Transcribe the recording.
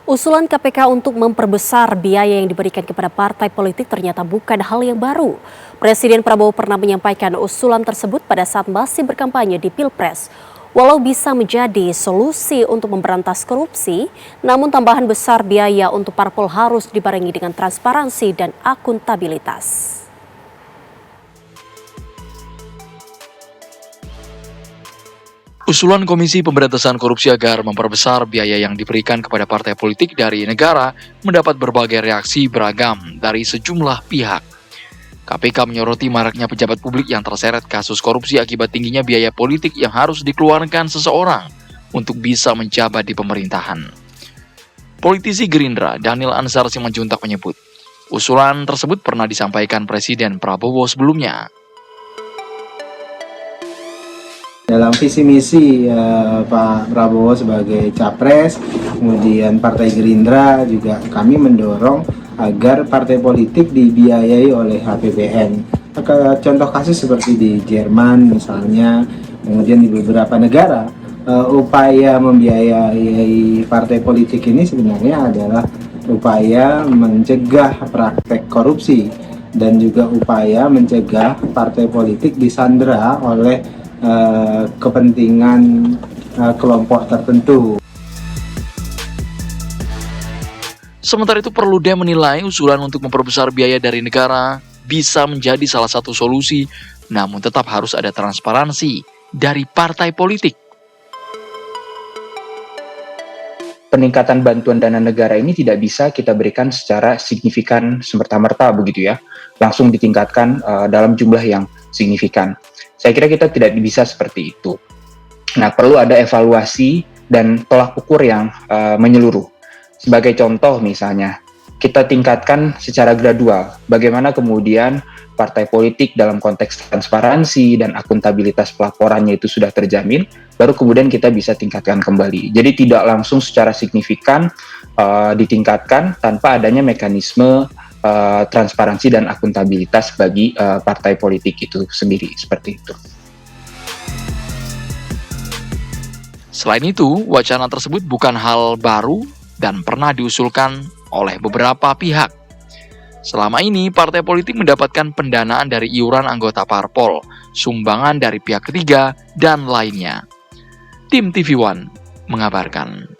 Usulan KPK untuk memperbesar biaya yang diberikan kepada partai politik ternyata bukan hal yang baru. Presiden Prabowo pernah menyampaikan usulan tersebut pada saat masih berkampanye di Pilpres. Walau bisa menjadi solusi untuk memberantas korupsi, namun tambahan besar biaya untuk parpol harus dibarengi dengan transparansi dan akuntabilitas. Usulan Komisi Pemberantasan Korupsi agar memperbesar biaya yang diberikan kepada partai politik dari negara mendapat berbagai reaksi beragam dari sejumlah pihak. KPK menyoroti maraknya pejabat publik yang terseret kasus korupsi akibat tingginya biaya politik yang harus dikeluarkan seseorang untuk bisa menjabat di pemerintahan. Politisi Gerindra Daniel Ansar Simanjuntak menyebut, usulan tersebut pernah disampaikan Presiden Prabowo sebelumnya. Dalam visi misi Pak Prabowo sebagai capres, kemudian Partai Gerindra juga kami mendorong agar partai politik dibiayai oleh APBN. Contoh kasus seperti di Jerman misalnya, kemudian di beberapa negara, upaya membiayai partai politik ini sebenarnya adalah upaya mencegah praktek korupsi dan juga upaya mencegah partai politik disandera oleh kepentingan kelompok tertentu. Sementara itu Perludem menilai usulan untuk memperbesar biaya dari negara bisa menjadi salah satu solusi, namun tetap harus ada transparansi dari partai politik. Peningkatan bantuan dana negara ini tidak bisa kita berikan secara signifikan semerta-merta begitu ya, langsung ditingkatkan dalam jumlah yang signifikan. Saya kira kita tidak bisa seperti itu. Nah, perlu ada evaluasi dan tolak ukur yang menyeluruh. Sebagai contoh misalnya, kita tingkatkan secara gradual bagaimana kemudian partai politik dalam konteks transparansi dan akuntabilitas pelaporannya itu sudah terjamin, baru kemudian kita bisa tingkatkan kembali. Jadi tidak langsung secara signifikan ditingkatkan tanpa adanya mekanisme transparansi dan akuntabilitas bagi partai politik itu sendiri, seperti itu. Selain itu, wacana tersebut bukan hal baru dan pernah diusulkan oleh beberapa pihak. Selama ini, partai politik mendapatkan pendanaan dari iuran anggota parpol, sumbangan dari pihak ketiga, dan lainnya. Tim TV One mengabarkan.